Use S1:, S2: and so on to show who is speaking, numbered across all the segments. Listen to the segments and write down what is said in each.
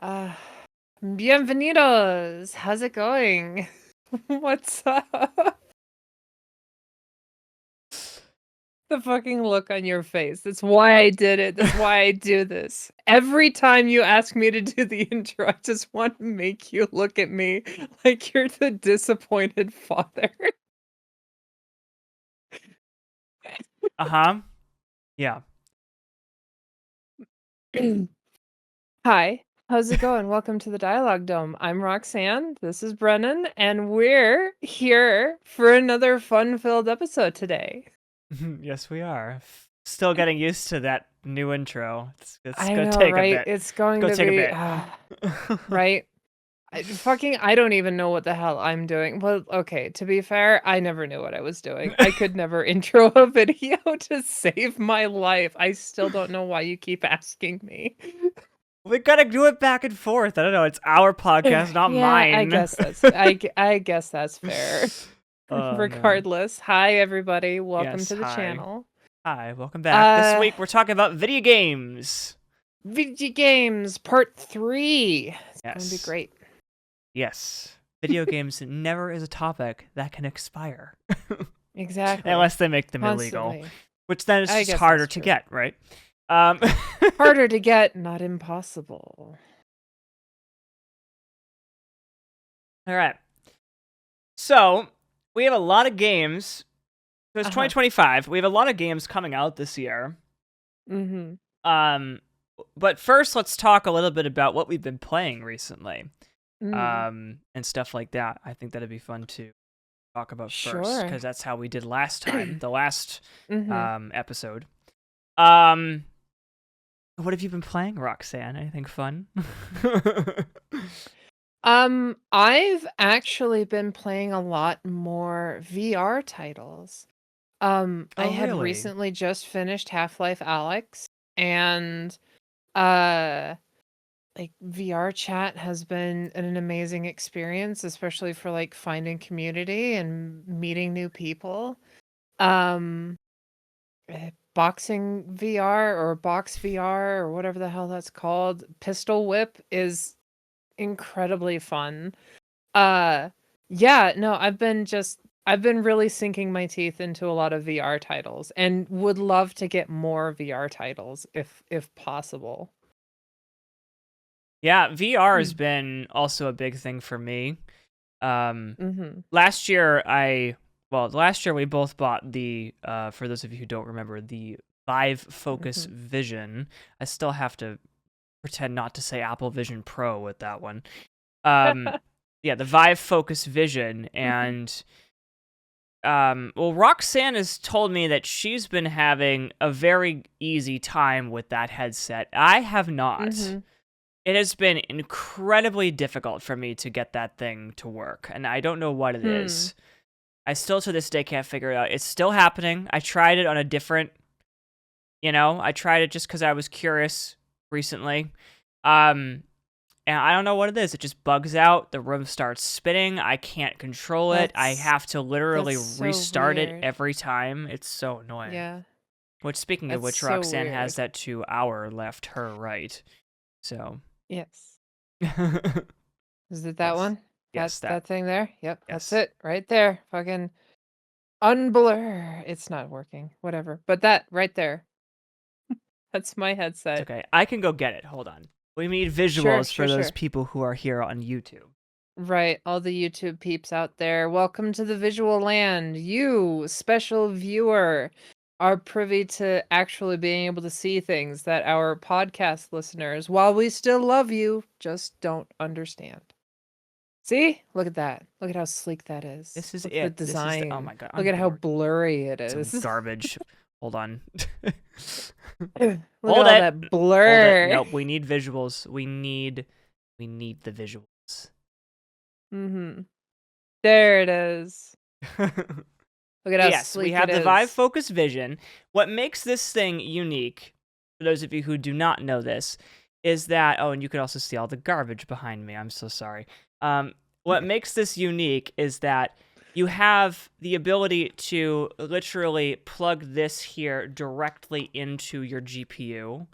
S1: Uh, Bienvenidos! How's it going? What's up? The fucking look on your face. That's why I did it. That's why I do this. Every time you ask me to do the intro, I just want to make you look at me like you're the disappointed father.
S2: Uh-huh. Yeah.
S1: Hi, how's it going? Welcome to the Dialogue Dome. I'm Roxanne, this is Brennan, and we're here for another fun-filled episode today.
S2: Yes, we are. Still getting used to that new intro. It's
S1: I
S2: gonna
S1: know,
S2: take a
S1: right?
S2: bit.
S1: It's going
S2: Go
S1: to
S2: take a
S1: be,
S2: bit.
S1: right? I don't even know what the hell I'm doing. Well, okay, to be fair, I never knew what I was doing. I could never intro a video to save my life. I still don't know why you keep asking me.
S2: We gotta do it back and forth. I don't know. It's our podcast, not
S1: Yeah, I
S2: mine.
S1: guess I guess that's fair.
S2: Oh man.
S1: Regardless, hi everybody, welcome
S2: Yes.
S1: to the
S2: Hi.
S1: channel.
S2: Hi. Welcome back. This
S1: Uh,
S2: week we're talking about video games.
S1: Video games part 3. It's gonna be
S2: Yes.
S1: great.
S2: Yes. Video games never is a topic that can expire.
S1: Exactly.
S2: Unless they make them illegal.
S1: Constantly.
S2: Which then is
S1: I
S2: just
S1: guess
S2: harder
S1: that's
S2: to
S1: true.
S2: get, right? Um
S1: Harder to get, not impossible.
S2: All right. So, we have a lot of games. So it's 2025. We have a lot of games coming out this year.
S1: Mhm.
S2: But first, let's talk a little bit about what we've been playing recently.
S1: Mm.
S2: And stuff like that. I think that'd be fun to talk about first,
S1: Sure.
S2: because that's how we did last time, the last
S1: Mhm.
S2: episode. What have you been playing, Roxanne? Anything fun?
S1: I've actually been playing a lot more VR titles. I
S2: Oh,
S1: had
S2: really?
S1: recently just finished Half-Life Alyx, and uh like VRChat has been an amazing experience, especially for like finding community and meeting new people. Um Boxing VR or Box VR or whatever the hell that's called, Pistol Whip is incredibly fun. Uh, yeah, no, I've been really sinking my teeth into a lot of VR titles and would love to get more VR titles if possible.
S2: Yeah, VR has
S1: Mm.
S2: been also a big thing for me.
S1: Mhm.
S2: Last year we both bought the for those of you who don't remember, the Vive Focus
S1: Mhm.
S2: Vision. I still have to pretend not to say Apple Vision Pro with that one. Yeah, the Vive Focus Vision.
S1: Mhm.
S2: And well, Roxanne has told me that she's been having a very easy time with that headset. I have not.
S1: Mhm.
S2: It has been incredibly difficult for me to get that thing to work, and I don't know what it
S1: Hmm.
S2: is. I still to this day can't figure it out. It's still happening. I tried it on a different, I tried it just because I was curious recently. And I don't know what it is. It just bugs out. The room starts spinning. I can't control it. I
S1: That's
S2: have to literally
S1: that's so
S2: restart it
S1: weird.
S2: every time. It's so annoying.
S1: Yeah,
S2: Which, speaking of
S1: that's
S2: which,
S1: so
S2: Roxanne has
S1: weird.
S2: that to our left, her right. So,
S1: Yes.
S2: yes,
S1: Is it that one? That
S2: yes, that,
S1: that thing there? Yep, that's
S2: yes.
S1: it. Right there. Fucking unblur. It's not working. Whatever. But that right there. That's my
S2: It's
S1: headset.
S2: okay. I can go get it. Hold on. We need
S1: Sure,
S2: visuals
S1: sure,
S2: for those
S1: sure.
S2: people who are here on YouTube.
S1: Right, all the YouTube peeps out there. Welcome to the visual land. You, special viewer, are privy to actually being able to see things that our podcast listeners, while we still love you, just don't understand. See? Look at that. Look at how sleek that is.
S2: This is
S1: Look at the
S2: it. This is the. Oh
S1: design.
S2: my god,
S1: Look
S2: I'm
S1: at how
S2: bored.
S1: blurry it
S2: Some
S1: is.
S2: garbage. Hold on.
S1: Look at
S2: Hold
S1: all
S2: it.
S1: that
S2: Hold it.
S1: blur.
S2: Nope. We need visuals. We need the visuals.
S1: Mhm. There it is. Look at how
S2: Yes, we
S1: sleek it
S2: have the Vive
S1: is.
S2: Focus Vision. What makes this thing unique, for those of you who do not know this, is that, oh, and you can also see all the garbage behind me. I'm so sorry. What makes this unique is that you have the ability to literally plug this here directly into your GPU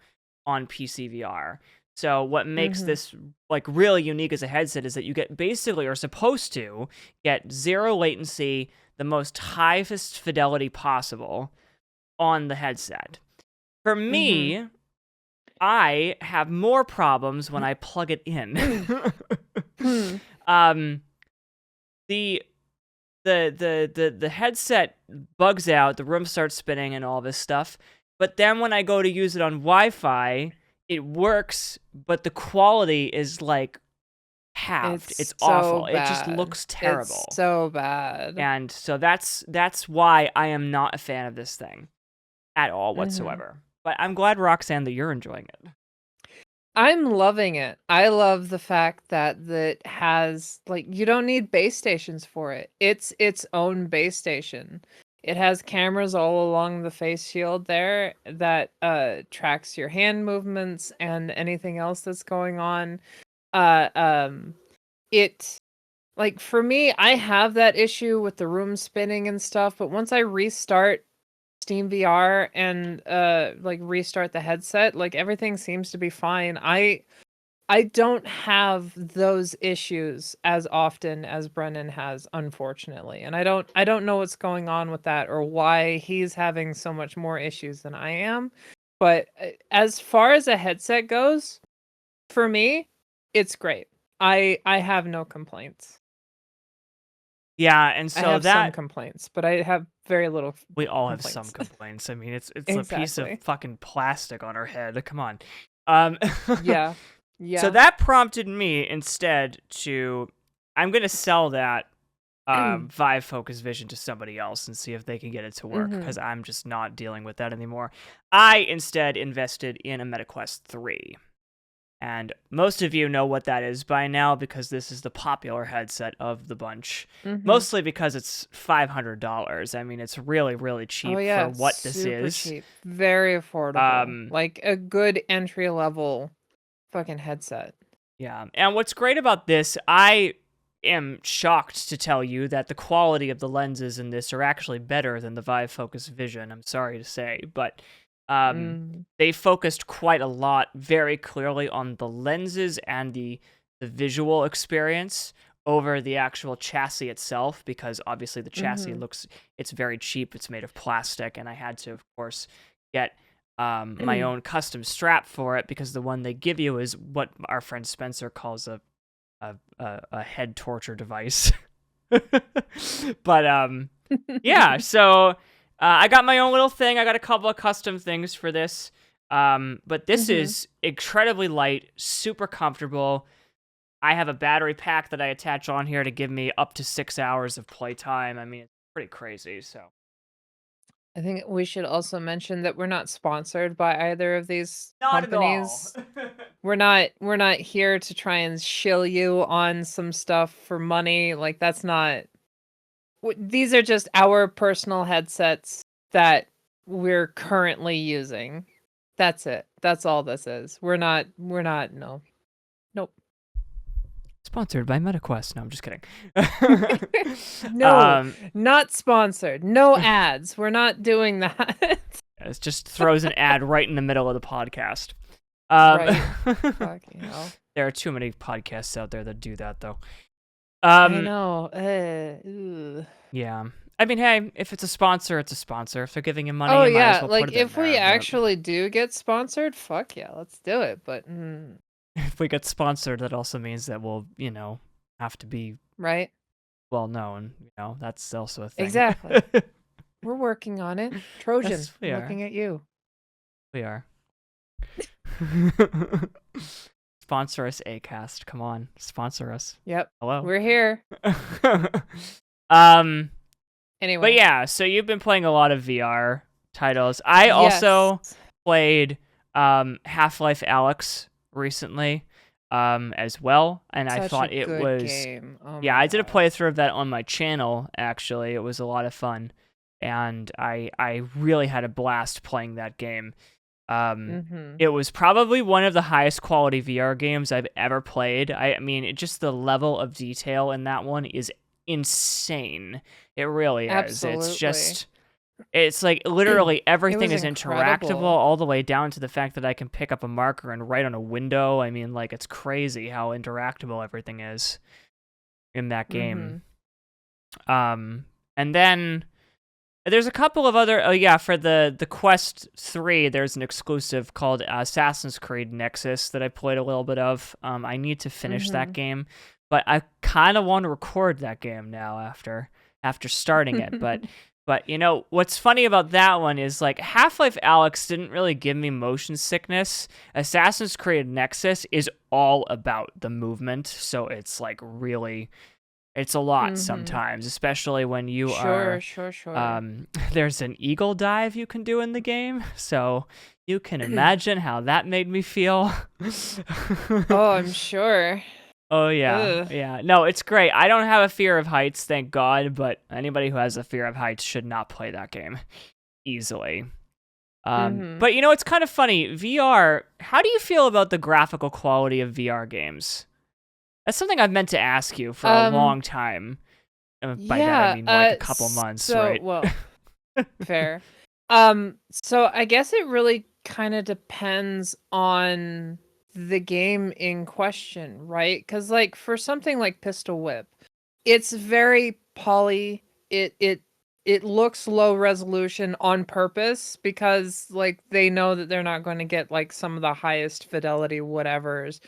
S2: on PCVR. So what makes this like really unique as a headset is that you get basically, or supposed to get 0 latency, the most highest fidelity possible on the headset. For me, I have more problems when I plug it in. The headset bugs out, the room starts spinning and all this stuff. But then when I go to use it on Wi-Fi, it works, but the quality is like halved. It's
S1: so
S2: awful.
S1: bad.
S2: It just looks terrible.
S1: It's so bad.
S2: And so that's why I am not a fan of this thing at all whatsoever. But I'm glad, Roxanne, that you're enjoying it.
S1: I'm loving it. I love the fact that that has, like, you don't need base stations for it. It's its own base station. It has cameras all along the face shield there that tracks your hand movements and anything else that's going on. It, like, for me, I have that issue with the room spinning and stuff, but once I restart Steam VR and like restart the headset, like everything seems to be fine. I don't have those issues as often as Brennan has, unfortunately. And I don't know what's going on with that or why he's having so much more issues than I am. But as far as a headset goes, for me, it's great. I have no complaints.
S2: Yeah, and so
S1: I have some complaints, but I have very little.
S2: We all have some complaints. I mean, it's a piece of fucking plastic on our head. Come on.
S1: Yeah.
S2: So that prompted me instead to, I'm gonna sell that Vive Focus Vision to somebody else and see if they can get it to work, because I'm just not dealing with that anymore. I instead invested in a MetaQuest 3. And most of you know what that is by now, because this is the popular headset of the bunch. Mostly because it's $500. I mean, it's really, really cheap for what this is.
S1: Cheap. Very affordable. Like a good entry level fucking headset.
S2: Yeah. And what's great about this, I am shocked to tell you that the quality of the lenses in this are actually better than the Vive Focus Vision. I'm sorry to say, but they focused quite a lot, very clearly, on the lenses and the visual experience over the actual chassis itself, because obviously the chassis it's very cheap. It's made of plastic, and I had to, of course, get my own custom strap for it, because the one they give you is what our friend Spencer calls a head torture device. But yeah, so I got my own little thing. I got a couple of custom things for this. But this is incredibly light, super comfortable. I have a battery pack that I attach on here to give me up to 6 hours of playtime. I mean, it's pretty crazy, so.
S1: I think we should also mention that we're not sponsored by either of these companies.
S2: Not at all.
S1: We're not here to try and shill you on some stuff for money. Like, that's not. These are just our personal headsets that we're currently using. That's it. That's all this is. We're not, no. Nope.
S2: Sponsored by MetaQuest. No, I'm just kidding.
S1: No, not sponsored. No ads. We're not doing that.
S2: It just throws an ad right in the middle of the podcast.
S1: Right. Fucking hell.
S2: There are too many podcasts out there that do that, though.
S1: I know.
S2: Yeah. I mean, hey, if it's a sponsor, it's a sponsor. If they're giving you money,
S1: oh
S2: you might
S1: yeah,
S2: as well
S1: like
S2: put it
S1: if
S2: in
S1: we
S2: there,
S1: actually do get sponsored, fuck yeah, let's do it. But
S2: if we get sponsored, that also means that we'll, have to be
S1: right,
S2: well known. That's also a thing.
S1: Exactly. We're working on it. Trojan,
S2: Yes, we are.
S1: looking at you.
S2: We are. Sponsor us, Acast. Come on, sponsor us.
S1: Yep.
S2: Hello.
S1: We're here. Anyway.
S2: But yeah, so you've been playing a lot of VR titles. I also played Half-Life Alyx recently as well, and I thought it was
S1: game. Oh
S2: I did a playthrough of that on my channel. Actually, it was a lot of fun, and I really had a blast playing that game. It was probably one of the highest quality VR games I've ever played. I mean, just the level of detail in that one is insane. It really is.
S1: Absolutely.
S2: It's just It's like literally
S1: It
S2: everything
S1: was
S2: is interactable,
S1: incredible.
S2: all the way down to the fact that I can pick up a marker and write on a window. I mean, like, it's crazy how interactable everything is in that game.
S1: Mhm.
S2: And then there's a couple of other. Oh yeah, for the Quest 3, there's an exclusive called Assassin's Creed Nexus that I played a little bit of. I need to finish that
S1: Mhm.
S2: game, but I kind of want to record that game now after starting it. But you know what's funny about that one is like Half-Life Alyx didn't really give me motion sickness. Assassin's Creed Nexus is all about the movement, so it's like really it's a lot
S1: Mhm.
S2: sometimes, especially when you
S1: Sure,
S2: are
S1: sure, sure.
S2: there's an eagle dive you can do in the game, so you can imagine how that made me feel.
S1: Oh, I'm sure.
S2: Oh yeah,
S1: Ugh.
S2: yeah. No, it's great. I don't have a fear of heights, thank God, but anybody who has a fear of heights should not play that game easily.
S1: Mhm.
S2: But you know, it's kind of funny. VR, how do you feel about the graphical quality of VR games? That's something I've meant to ask you for a
S1: Um,
S2: long time. By that I
S1: yeah,
S2: mean like a couple months,
S1: so
S2: right?
S1: well, fair. So I guess it really kind of depends on the game in question, right? Because like for something like Pistol Whip, it's very poly. It looks low resolution on purpose because like they know that they're not going to get like some of the highest fidelity whatevers.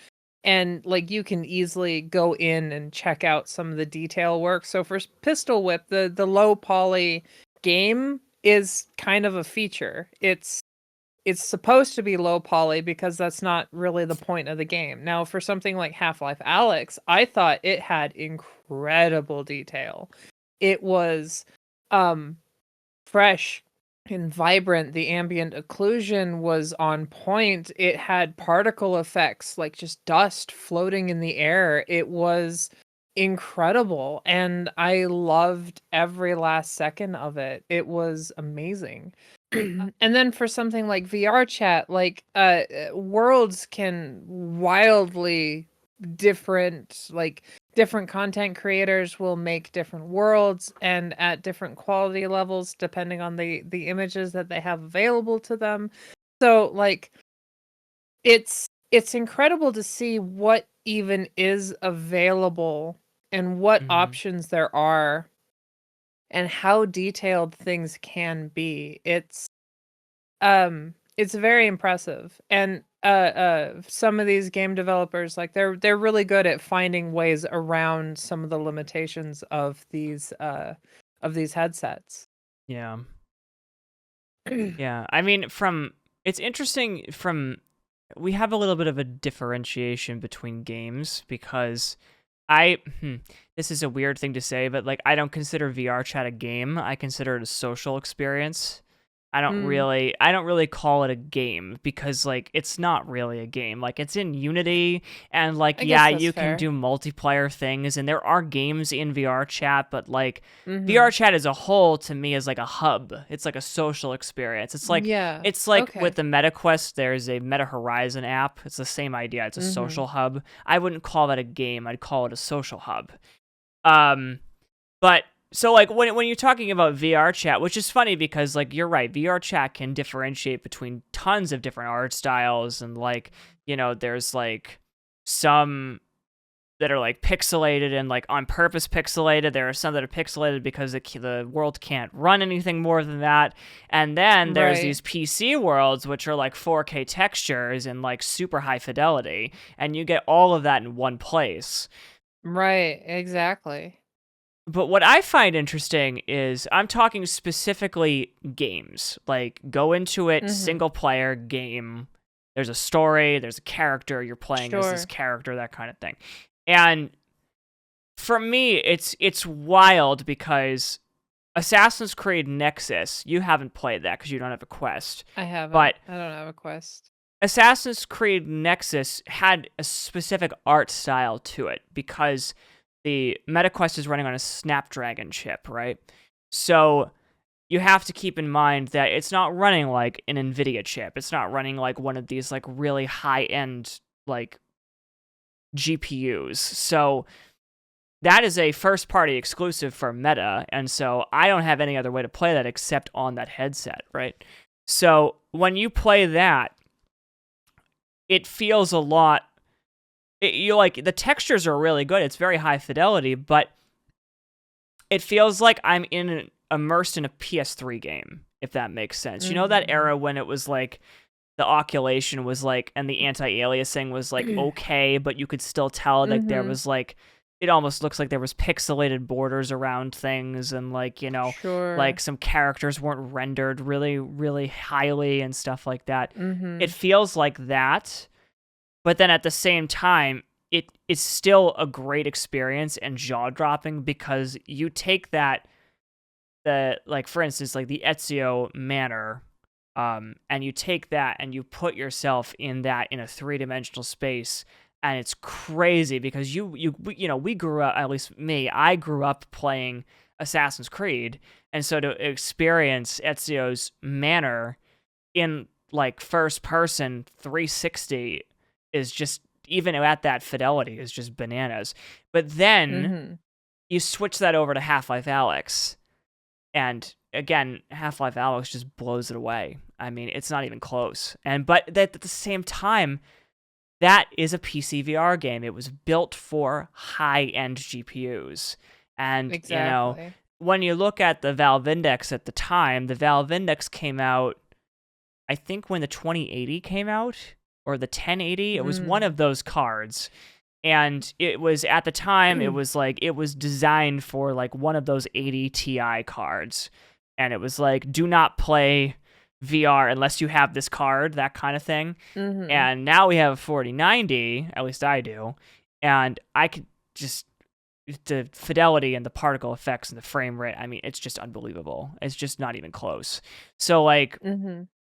S1: And like you can easily go in and check out some of the detail work. So for Pistol Whip, the low poly game is kind of a feature. It's supposed to be low poly because that's not really the point of the game. Now, for something like Half-Life Alyx, I thought it had incredible detail. It was um fresh and vibrant. The ambient occlusion was on point. It had particle effects like just dust floating in the air. It was incredible and I loved every last second of it. It was amazing. And then for something like VRChat, like worlds can wildly different content creators will make different worlds and at different quality levels depending on the images that they have available to them. So like it's incredible to see what even is available and what
S2: Hmm.
S1: options there are and how detailed things can be. It's very impressive. And some of these game developers like they're really good at finding ways around some of the limitations of these headsets.
S2: Yeah. Yeah. I mean, it's interesting we have a little bit of a differentiation between games because this is a weird thing to say, but like I don't consider VR chat a game. I consider it a social experience.
S1: Mm,
S2: I don't really call it a game because like it's not really a game. Like it's in Unity and like
S1: I guess
S2: yeah,
S1: that's
S2: you can
S1: fair.
S2: do multiplayer things and there are games in VR chat, but like VR
S1: Mhm.
S2: chat as a whole to me is like a hub. It's like a social experience.
S1: Yeah.
S2: It's like with
S1: Okay.
S2: the Meta Quest, there's a Meta Horizon app. It's the same idea. It's a
S1: Mhm.
S2: social hub. I wouldn't call that a game. I'd call it a social hub. Um, but so like when you're talking about VR chat, which is funny because like you're right, VR chat can differentiate between tons of different art styles and like, you know, there's like some that are like pixelated and like on purpose pixelated. There are some that are pixelated because the world can't run anything more than that. And then there's
S1: Right.
S2: these PC worlds which are like 4K textures and like super high fidelity, and you get all of that in one place.
S1: Right. Exactly.
S2: But what I find interesting is I'm talking specifically games. Like go into it
S1: Mhm.
S2: single player game. There's a story, there's a character, you're playing as this
S1: Sure.
S2: character, that kind of thing. And for me, it's wild because Assassin's Creed Nexus, you haven't played that because you don't have a Quest.
S1: I haven't.
S2: But
S1: I don't have a Quest.
S2: Assassin's Creed Nexus had a specific art style to it because the MetaQuest is running on a Snapdragon chip, right? So you have to keep in mind that it's not running like an NVIDIA chip. It's not running like one of these like really high-end like GPUs. So that is a first-party exclusive for Meta, and so I don't have any other way to play that except on that headset, right? So when you play that, it feels a lot. You like the textures are really good. It's very high fidelity, but it feels like I'm immersed in a PS3 game, if that makes sense. You know that era when it was like the occultation was like, and the anti-aliasing was like okay, but you could still tell like there was like, it almost looks like there was pixelated borders around things, and like, you know, like some characters weren't rendered really, really highly and stuff like that. It feels like that, but then at the same time, it's still a great experience and jaw-dropping because you take that, like for instance, like the Ezio Manor, and you take that and you put yourself in that in a 3-dimensional space, and it's crazy because we grew up, at least me, I grew up playing Assassin's Creed, and so to experience Ezio's Manor in like first person 360 is just, even at that fidelity, is just bananas. But then you switch that over to Half-Life Alyx, and again, Half-Life Alyx just blows it away. I mean, it's not even close. But at the same time, that is a PC VR game. It was built for high-end GPUs. And, you know, when you look at the Valve Index at the time, the Valve Index came out, I think when the 2080 came out, or the 1080, it was one of those cards. And it was, at the time, it was like, it was designed for like one of those 80 Ti cards. And it was like, do not play VR unless you have this card, that kind of thing. And now we have a 4090, at least I do. And I could just, the fidelity and the particle effects and the frame rate, I mean, it's just unbelievable. It's just not even close. So like,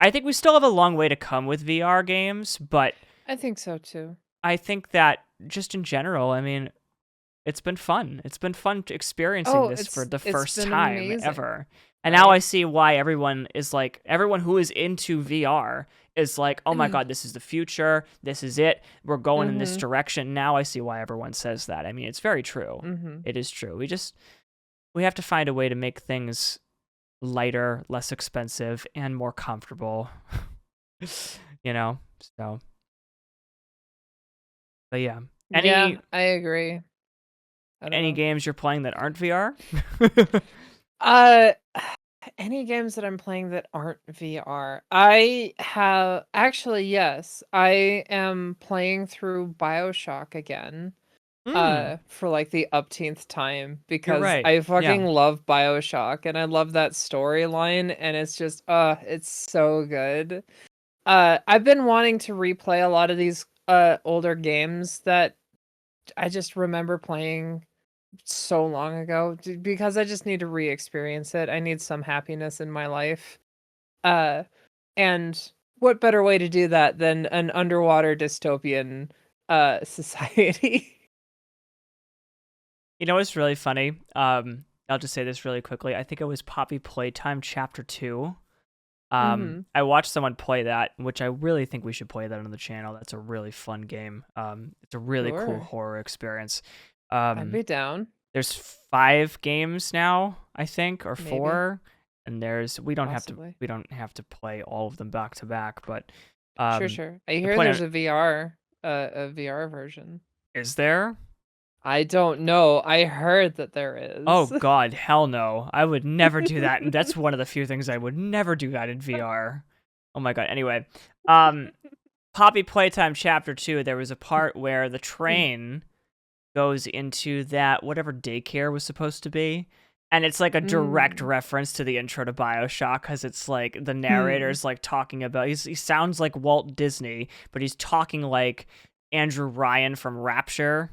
S2: I think we still have a long way to come with VR games, but
S1: I think so too.
S2: I think that just in general, I mean, it's been fun. It's been fun experiencing this for the first time ever. And now I see why everyone who is into VR is like, oh my God, this is the future. This is it. We're going in this direction. Now I see why everyone says that. I mean, it's very true. It is true. We have to find a way to make things lighter, less expensive, and more comfortable. You know? So. But yeah.
S1: I agree.
S2: Any games you're playing that aren't VR?
S1: Any games that I'm playing that aren't VR. I have actually, yes. I am playing through BioShock again. For like the upteenth time because I fucking love BioShock and I love that storyline, and it's just it's so good. I've been wanting to replay a lot of these older games that I just remember playing so long ago because I just need to re-experience it. I need some happiness in my life. And what better way to do that than an underwater dystopian society?
S2: You know what's really funny? I'll just say this really quickly. I think it was Poppy Playtime Chapter 2. I watched someone play that, which I really think we should play that on the channel. That's a really fun game. It's a really cool horror experience.
S1: I'd be down.
S2: There's 5 games now, I think, or 4, and we don't have to play all of them back to back, but
S1: sure. I hear there's a VR version.
S2: Is there?
S1: I don't know. I heard that there is.
S2: Oh God, hell no! I would never do that. And that's one of the few things I would never do that in VR. Oh my God. Anyway, Poppy Playtime Chapter 2. There was a part where the train goes into that whatever daycare was supposed to be, and it's like a direct reference to the intro to BioShock, because it's like the narrator's like talking about. He sounds like Walt Disney, but he's talking like Andrew Ryan from Rapture.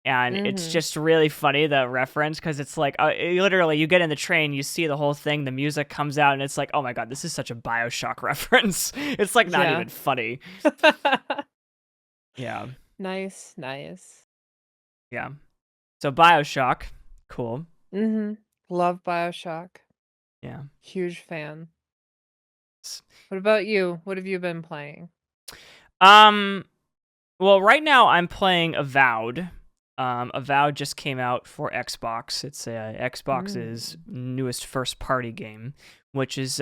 S2: And it's just really funny, the reference, because it's like, literally, you get in the train, you see the whole thing, the music comes out, and it's like, oh my God, this is such a BioShock reference. It's like not even funny. Yeah.
S1: Nice.
S2: Yeah. So BioShock, cool.
S1: Love BioShock.
S2: Yeah.
S1: Huge fan. What about you? What have you been playing?
S2: Well, right now I'm playing Avowed. Avowed just came out for Xbox. It's Xbox's
S1: Mm.
S2: newest first-party game, which is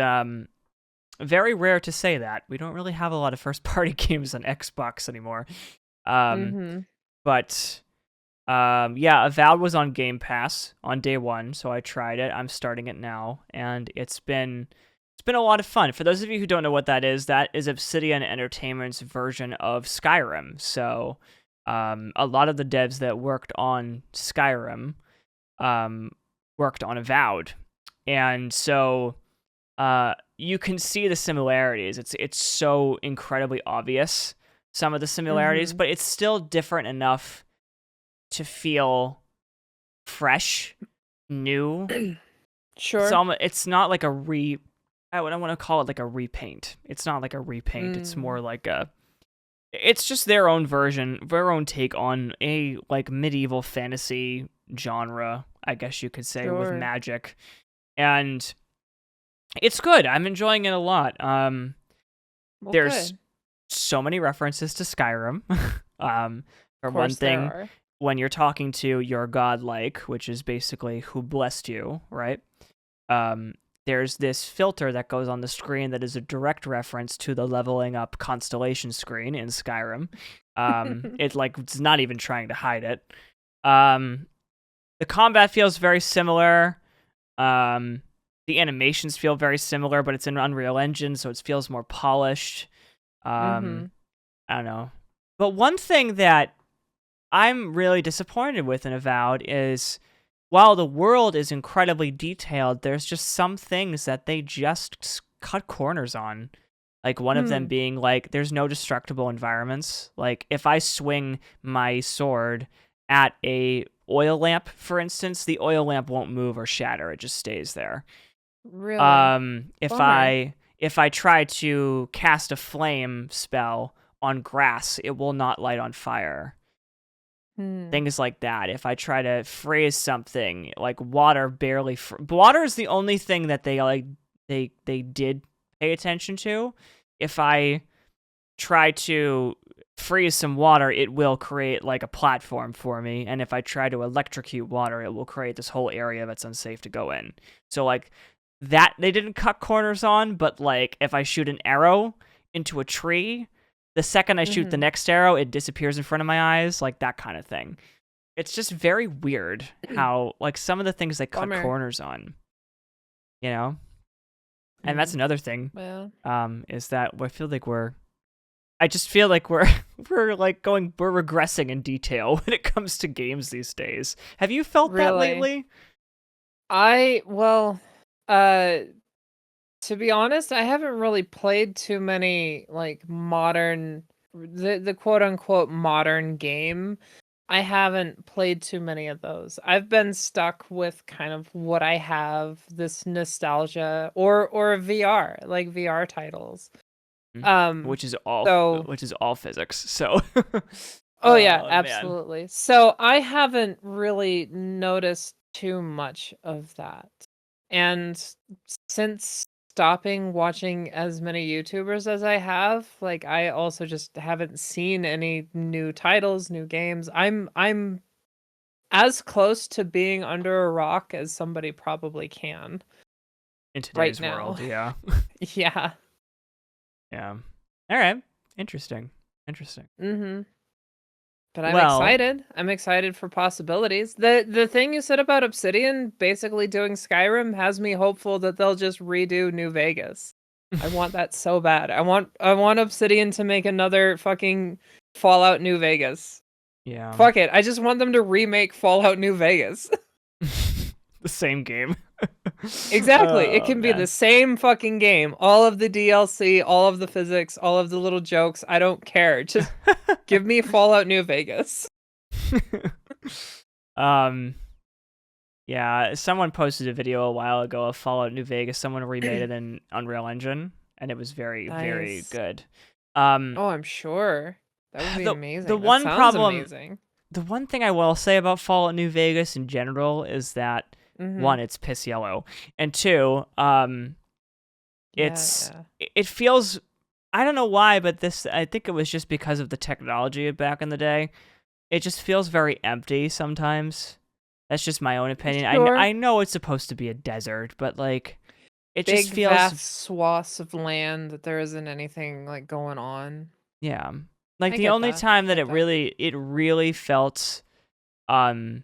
S2: very rare to say that. We don't really have a lot of first-party games on Xbox anymore.
S1: Mhm.
S2: But yeah, Avowed was on Game Pass on day one, so I tried it. I'm starting it now, and it's been a lot of fun. For those of you who don't know what that is Obsidian Entertainment's version of Skyrim. So a lot of the devs that worked on Skyrim worked on Avowed, and so you can see the similarities. It's so incredibly obvious, some of the similarities,
S1: Mhm.
S2: but it's still different enough to feel fresh, new.
S1: Sure.
S2: It's not like I would want to call it like a repaint. It's not like a repaint. It's
S1: Mm.
S2: more like it's just their own version, their own take on a like medieval fantasy genre, I guess you could say, with
S1: Sure.
S2: magic. And it's good. I'm enjoying it a lot.
S1: Well,
S2: There's
S1: good.
S2: so many references to Skyrim. For
S1: Of
S2: one
S1: course there
S2: thing,
S1: are.
S2: when you're talking to your godlike, which is basically who blessed you, right? Um, there's this filter that goes on the screen that is a direct reference to the leveling up constellation screen in Skyrim. It's not even trying to hide it. The combat feels very similar. Um, the animations feel very similar, but it's in Unreal Engine, so it feels more polished.
S1: Mhm.
S2: I don't know. But one thing that I'm really disappointed with in Avowed is while the world is incredibly detailed, there's just some things that they just cut corners on. Like one of them
S1: Hmm.
S2: being like there's no destructible environments. Like if I swing my sword at a oil lamp, for instance, the oil lamp won't move or shatter. It just stays there.
S1: Really?
S2: If
S1: Bummer.
S2: I try to cast a flame spell on grass, it will not light on fire.
S1: Hmm.
S2: Things like that. If I try to freeze something, like water barely water is the only thing that they did pay attention to. If I try to freeze some water, it will create like a platform for me, and if I try to electrocute water, it will create this whole area that's unsafe to go in. So like that they didn't cut corners on, but like if I shoot an arrow into a tree, the second I shoot the
S1: Mhm.
S2: next arrow, it disappears in front of my eyes, like that kind of thing. It's just very weird how like some of the things they cut
S1: Bummer.
S2: corners on, you know? And that's
S1: Mm.
S2: another thing,
S1: Well,
S2: is that I just feel like we're regressing in detail when it comes to games these days. Have you felt that
S1: really.
S2: lately?
S1: Well, uh to be honest, I haven't really played too many like modern the quote unquote modern game. I haven't played too many of those. I've been stuck with kind of what I have, this nostalgia or VR, like VR titles.
S2: Mhm.
S1: Um so
S2: Which is all physics. So,
S1: oh yeah,
S2: oh man.
S1: absolutely. So I haven't really noticed too much of that. And since stopping watching as many YouTubers as I have, like I also just haven't seen any new titles, new games. I'm as close to being under a rock as somebody probably can
S2: In
S1: right
S2: today's
S1: now.
S2: world, yeah.
S1: Yeah.
S2: Yeah. All right. Interesting. Interesting.
S1: Mhm. But I'm
S2: Well,
S1: excited. I'm excited for possibilities. The thing you said about Obsidian basically doing Skyrim has me hopeful that they'll just redo New Vegas. I want that so bad. I want Obsidian to make another fucking Fallout New Vegas.
S2: yeah.
S1: Fuck it. I just want them to remake Fallout New Vegas.
S2: The same game.
S1: Exactly. It
S2: Oh
S1: can be the
S2: man.
S1: same fucking game. All of the DLC, all of the physics, all of the little jokes. I don't care. Just give me Fallout New Vegas.
S2: um Yeah, someone posted a video a while ago of Fallout New Vegas. Someone remade it in Unreal Engine, and it was very, very
S1: Nice.
S2: good. Um,
S1: Oh, I'm sure. That would be
S2: the
S1: amazing. That
S2: one
S1: sounds
S2: problem,
S1: amazing.
S2: the one thing I will say about Fallout New Vegas in general is that
S1: Mhm.
S2: one, it's piss yellow, and two,
S1: Yeah, yeah.
S2: it feels, I don't know why, but I think it was just because of the technology back in the day. it just feels very empty sometimes. That's just my own opinion.
S1: Sure.
S2: I know it's supposed to be a desert, but like it just
S1: Big,
S2: feels
S1: vast swaths of land that there isn't anything like going on.
S2: yeah. Like
S1: I
S2: the
S1: get
S2: only
S1: that.
S2: time
S1: I
S2: that
S1: get that.
S2: it really felt um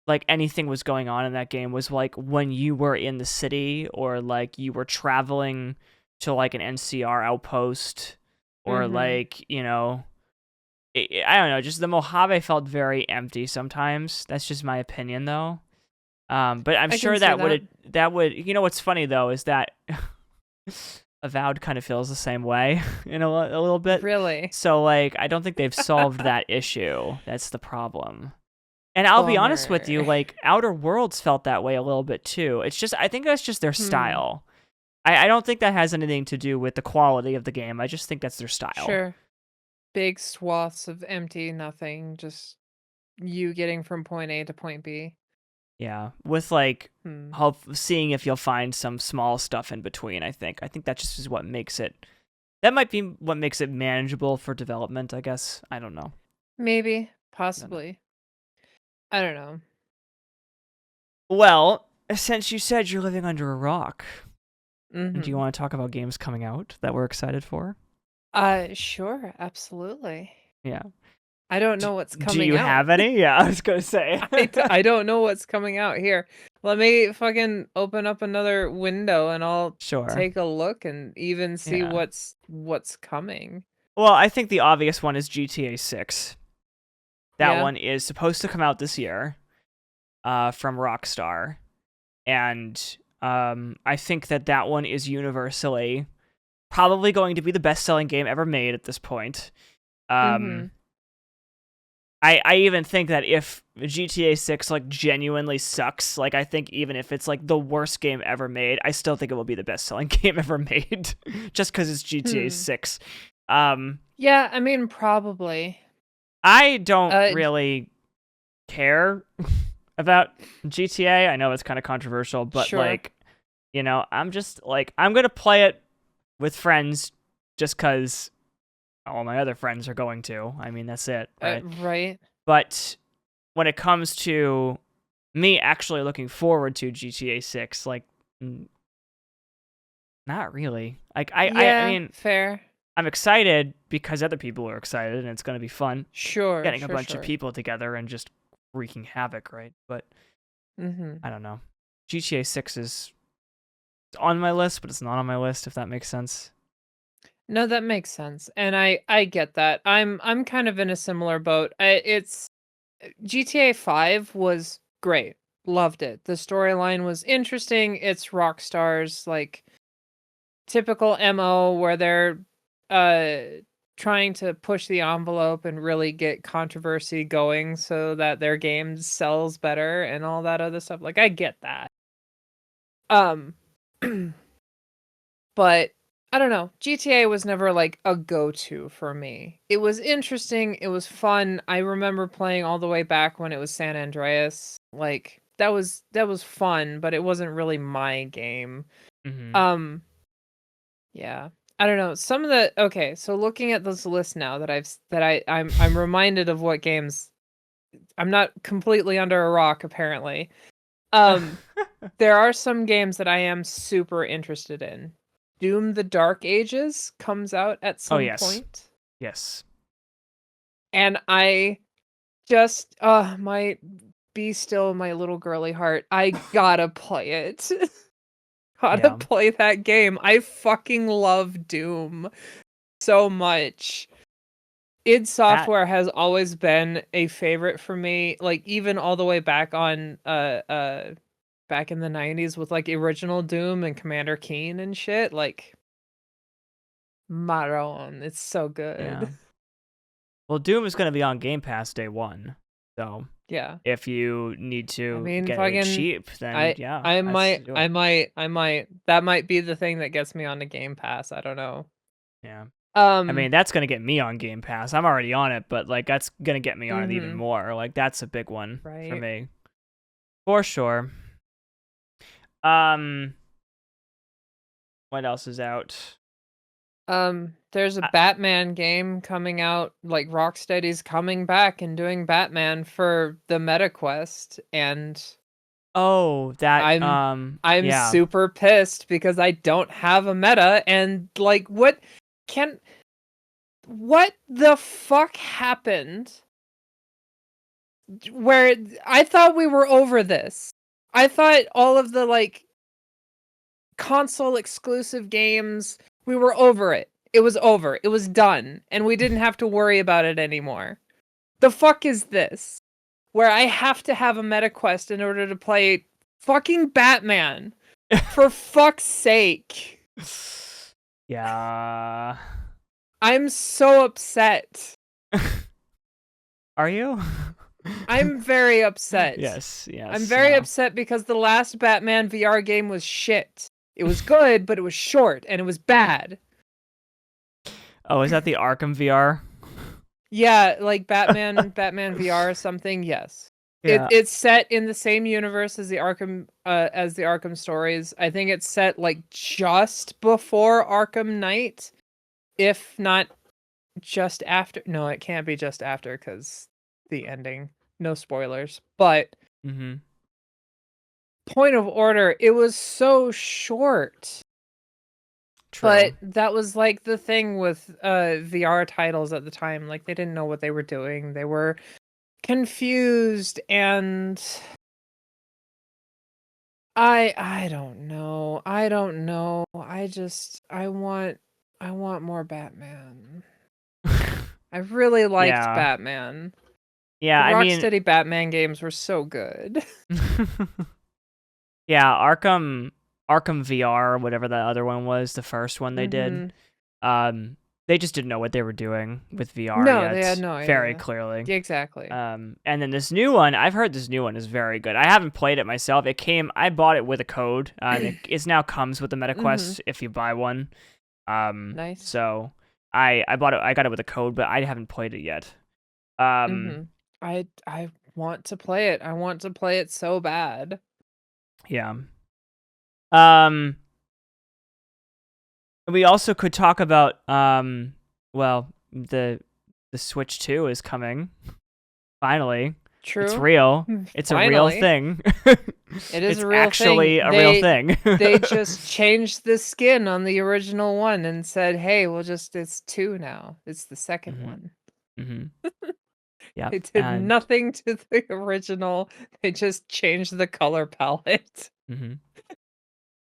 S2: like anything was going on in that game was like when you were in the city or like you were traveling to like an NCR outpost or
S1: Mhm.
S2: like, I don't know, just the Mojave felt very empty sometimes. That's just my opinion though. But I'm
S1: I can
S2: sure
S1: see that.
S2: that would what's funny though is that Avowed kind of feels the same way in a little bit.
S1: Really.
S2: So like I don't think they've solved that issue. That's the problem. And I'll be honest with you,
S1: Bummer.
S2: like Outer Worlds felt that way a little bit too. It's just I think that's just their
S1: Hmm.
S2: style. I don't think that has anything to do with the quality of the game. I just think that's their style.
S1: Sure. Big swaths of empty nothing, just you getting from point A to point B.
S2: Yeah, with like
S1: Hmm.
S2: seeing if you'll find some small stuff in between. I think that just is what makes it. That might be what makes it manageable for development. I guess I don't know.
S1: Maybe.
S2: I don't know.
S1: Possibly. I don't know.
S2: Well, since you said you're living under a rock, do you
S1: Mhm.
S2: want to talk about games coming out that we're excited for?
S1: Sure, absolutely.
S2: Yeah.
S1: I don't
S2: Do,
S1: know what's
S2: do
S1: coming
S2: you
S1: out.
S2: have any? Yeah, I was gonna say.
S1: I don't know what's coming out here. Let me fucking open up another window and I'll
S2: Sure.
S1: take a look and even see
S2: Yeah.
S1: what's coming.
S2: Well, I think the obvious one is GTA 6. That
S1: Yeah.
S2: one is supposed to come out this year, from Rockstar, and I think that one is universally probably going to be the best-selling game ever made at this point. Um,
S1: Mhm.
S2: I even think that if GTA 6 like genuinely sucks, like I think even if it's like the worst game ever made, I still think it will be the best-selling game ever made, just because it's GTA
S1: Hmm.
S2: 6. Um,
S1: Yeah, I mean probably.
S2: I don't
S1: J
S2: really care about GTA. I know it's kind of controversial, but
S1: sure.
S2: like, I'm just like I'm gonna play it with friends just because all my other friends are going to. I mean, that's it, right?
S1: Right.
S2: But when it comes to me actually looking forward to GTA 6, like, not really. Like, I
S1: Yeah,
S2: mean,
S1: fair.
S2: I'm excited because other people are excited and it's gonna be fun
S1: Sure,
S2: getting a
S1: sure,
S2: bunch of
S1: sure.
S2: people together and just wreaking havoc, right? But
S1: Mhm.
S2: I don't know. GTA 6 is on my list, but it's not on my list, if that makes sense.
S1: No, that makes sense. And I get that. I'm kind of in a similar boat. It's GTA 5 was great. Loved it. The storyline was interesting. It's Rockstar's like typical MO where they're trying to push the envelope and really get controversy going so that their game sells better and all that other stuff. Like I get that. Um but I don't know. GTA was never like a go-to for me. It was interesting, it was fun. I remember playing all the way back when it was San Andreas. Like that was fun, but it wasn't really my game.
S2: Hmm.
S1: Um yeah. I don't know. Some of the okay, so looking at this list now that I'm reminded of what games I'm not completely under a rock apparently. Um There are some games that I am super interested in. Doom: The Dark Ages comes out at
S2: Oh,
S1: some
S2: yes.
S1: point,
S2: Yes.
S1: and I just my be still my little girly heart. I gotta play it. Gotta
S2: Yeah.
S1: play that game. I fucking love Doom so much. id
S2: That
S1: Software has always been a favorite for me, like, even all the way back on, back in the '90s with, like, original Doom and Commander Keen and shit, like, Maron, it's so
S2: yeah.
S1: good.
S2: Well, Doom is gonna be on Game Pass day one. So
S1: Yeah.
S2: if you need
S1: I
S2: to
S1: mean,
S2: get it
S1: fucking
S2: cheap, then
S1: I
S2: yeah,
S1: I
S2: let's
S1: might
S2: do it.
S1: I might I might that might be the thing that gets me on the Game Pass, I don't know.
S2: Yeah. I
S1: Um,
S2: mean, that's gonna get me on Game Pass. I'm already on it, but like that's gonna get me on it even
S1: mhm,
S2: more. Like that's a big one for
S1: right.
S2: me. For sure. Um, what else is out?
S1: There's a Batman game coming out, like Rocksteady's coming back and doing Batman for the MetaQuest, and
S2: Oh, that
S1: I'm
S2: yeah.
S1: super pissed because I don't have a meta, and like what the fuck happened? Where I thought we were over this. I thought all of the like console exclusive games, we were over it. It was over. It was done. And we didn't have to worry about it anymore. The fuck is this? Where I have to have a MetaQuest in order to play fucking Batman. For fuck's sake.
S2: Yeah.
S1: I'm so upset.
S2: Are you?
S1: I'm very upset.
S2: Yes.
S1: I'm very upset because the last Batman VR game was shit. It was good, but it was short and it was bad.
S2: Oh, is that the Arkham VR?
S1: Yeah, like Batman VR or something. Yes.
S2: Yeah.
S1: It's set in the same universe as the Arkham stories. I think it's set like just before Arkham Knight, if not just after. No, it can't be just after because the ending. No spoilers. But point of order, it was so short.
S2: True.
S1: But that was like the thing with VR titles at the time. Like they didn't know what they were doing. They were confused, and I don't know. I don't know. I want more Batman. I really liked Batman.
S2: Yeah,
S1: the
S2: I mean,
S1: Rocksteady Batman games were so good.
S2: yeah, Arkham VR, whatever that other one was, the first one they did. They just didn't know what they were doing with VR yet.
S1: They had no idea.
S2: Very clearly.
S1: Yeah, exactly.
S2: And then this new one, I've heard this new one is very good. I haven't played it myself. I bought it with a code. It now comes with the MetaQuest if you buy one.
S1: Nice.
S2: So I got it with a code, but I haven't played it yet.
S1: I want to play it. I want to play it so bad.
S2: Yeah. We also could talk about well, the Switch 2 is coming. Finally.
S1: True.
S2: It's real. It's
S1: Finally.
S2: a real thing.
S1: It is
S2: it's
S1: a real
S2: actually
S1: thing.
S2: a real thing.
S1: They just changed the skin on the original one and said, "Hey, it's 2 now. It's the second one."
S2: Yeah.
S1: They did nothing to the original. They just changed the color palette.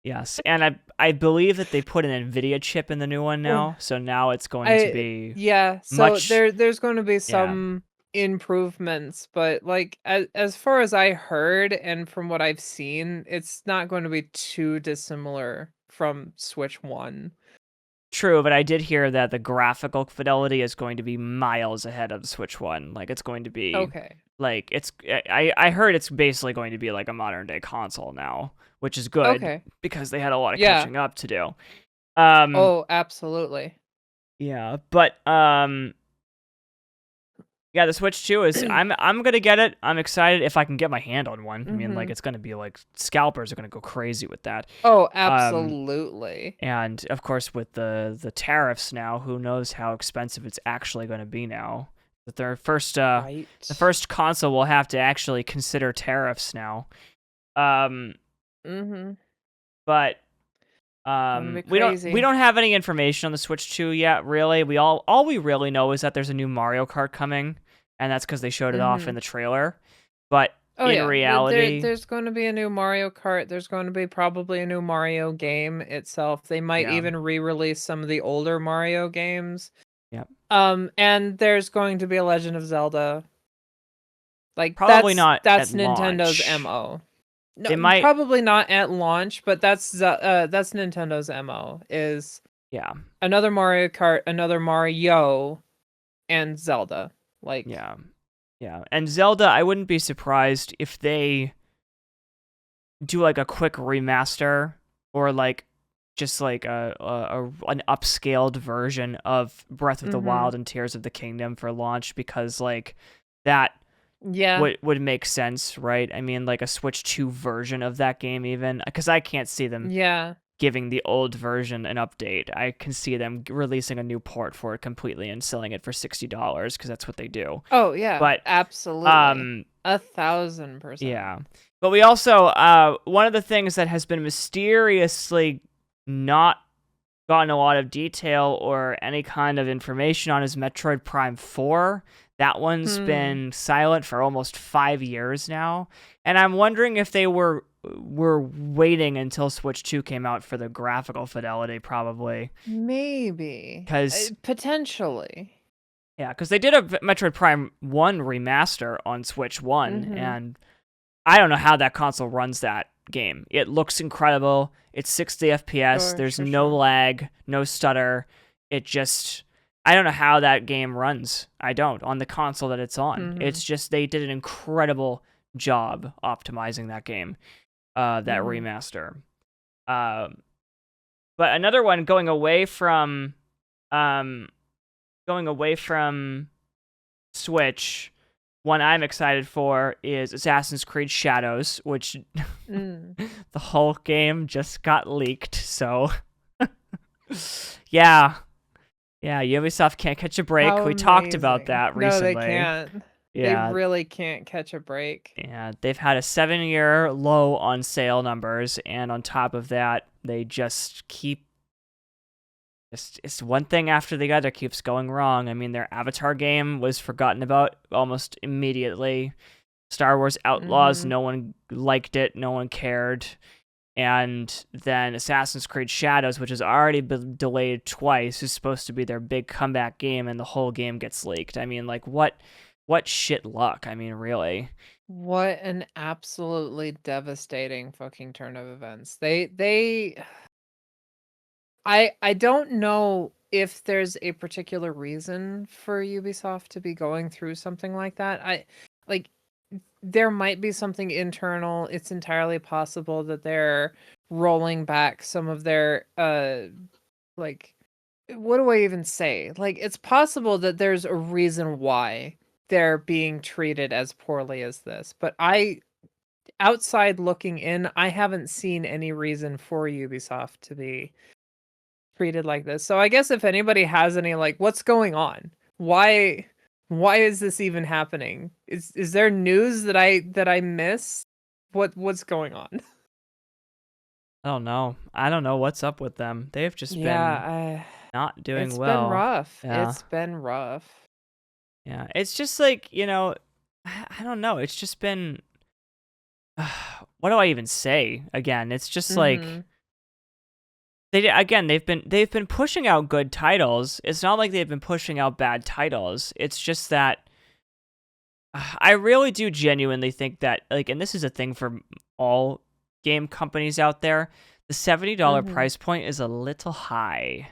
S2: Yes, and I believe that they put an NVIDIA chip in the new one now, so now it's going to be
S1: so there's going to be some improvements, but like as far as I heard and from what I've seen, it's not going to be too dissimilar from Switch 1.
S2: True, but I did hear that the graphical fidelity is going to be miles ahead of the Switch 1. Like, it's going to be...
S1: Okay.
S2: Like, I heard it's basically going to be like a modern-day console now, which is good, because they had a lot of catching up to do.
S1: Oh, absolutely.
S2: Yeah, but, yeah, the Switch 2 is... I'm gonna get it. I'm excited if I can get my hand on one. I mean, like, it's gonna be like... Scalpers are gonna go crazy with that.
S1: Oh, absolutely.
S2: And, of course, with the tariffs now, who knows how expensive it's actually gonna be now. But the first console will have to actually consider tariffs now. But we don't have any information on the Switch 2 yet, really. All we really know is that there's a new Mario Kart coming, and that's because they showed it off in the trailer. But in reality,
S1: there's going to be a new Mario Kart. There's going to be probably a new Mario game itself. They might even re-release some of the older Mario games.
S2: Yep.
S1: And there's going to be a Legend of Zelda. Like
S2: probably not.
S1: That's
S2: at
S1: Nintendo's
S2: launch.
S1: MO. No,
S2: they might
S1: probably not at launch, but that's Nintendo's MO. Is another Mario Kart, another Mario, and Zelda. Like
S2: yeah, and Zelda. I wouldn't be surprised if they do like a quick remaster or like. Just like an upscaled version of Breath of the Wild and Tears of the Kingdom for launch, because like that would make sense, right? I mean, like a Switch 2 version of that game, even, because I can't see them giving the old version an update. I can see them releasing a new port for it completely and selling it for $60 because that's what they do.
S1: Oh yeah,
S2: But
S1: absolutely, 1,000%.
S2: yeah. But we also one of the things that has been mysteriously not gotten a lot of detail or any kind of information on is Metroid Prime 4. That one's been silent for almost 5 years now, and I'm wondering if they were waiting until Switch 2 came out for the graphical fidelity, probably.
S1: Maybe.
S2: 'Cause
S1: Potentially.
S2: yeah, because they did a Metroid Prime 1 remaster on Switch 1, and I don't know how that console runs that game. It looks incredible. It's 60 FPS. There's no lag, no stutter. It just... I don't know how that game runs. I don't, on the console that it's on. It's just they did an incredible job optimizing that game, that remaster. But another one going away from Switch, one I'm excited for is Assassin's Creed Shadows, which the whole game just got leaked, so yeah. Yeah, Ubisoft can't catch a break.
S1: How
S2: we talked about that recently.
S1: No, they can't.
S2: Yeah.
S1: They really can't catch a break.
S2: Yeah, they've had a 7-year low on sale numbers, and on top of that, they just keep... It's one thing after the other keeps going wrong. I mean, their Avatar game was forgotten about almost immediately. Star Wars Outlaws, no one liked it, no one cared. And then Assassin's Creed Shadows, which has already been delayed twice, is supposed to be their big comeback game, and the whole game gets leaked. I mean, like, what shit luck? I mean, really.
S1: What an absolutely devastating fucking turn of events. I don't know if there's a particular reason for Ubisoft to be going through something like that. There might be something internal. It's entirely possible that they're rolling back some of their what do I even say? Like, it's possible that there's a reason why they're being treated as poorly as this. But outside looking in, I haven't seen any reason for Ubisoft to be treated like this. So I guess if anybody has any, like, what's going on? Why is this even happening? Is there news that I missed? What's going on?
S2: I don't know. I don't know what's up with them. They've just been not doing well.
S1: It's been rough.
S2: Yeah.
S1: It's been rough.
S2: Yeah, it's just like, I don't know. It's just been... what do I even say? Again, it's just like... They've been pushing out good titles. It's not like they've been pushing out bad titles. It's just that I really do genuinely think that, like, and this is a thing for all game companies out there, the $70 price point is a little high.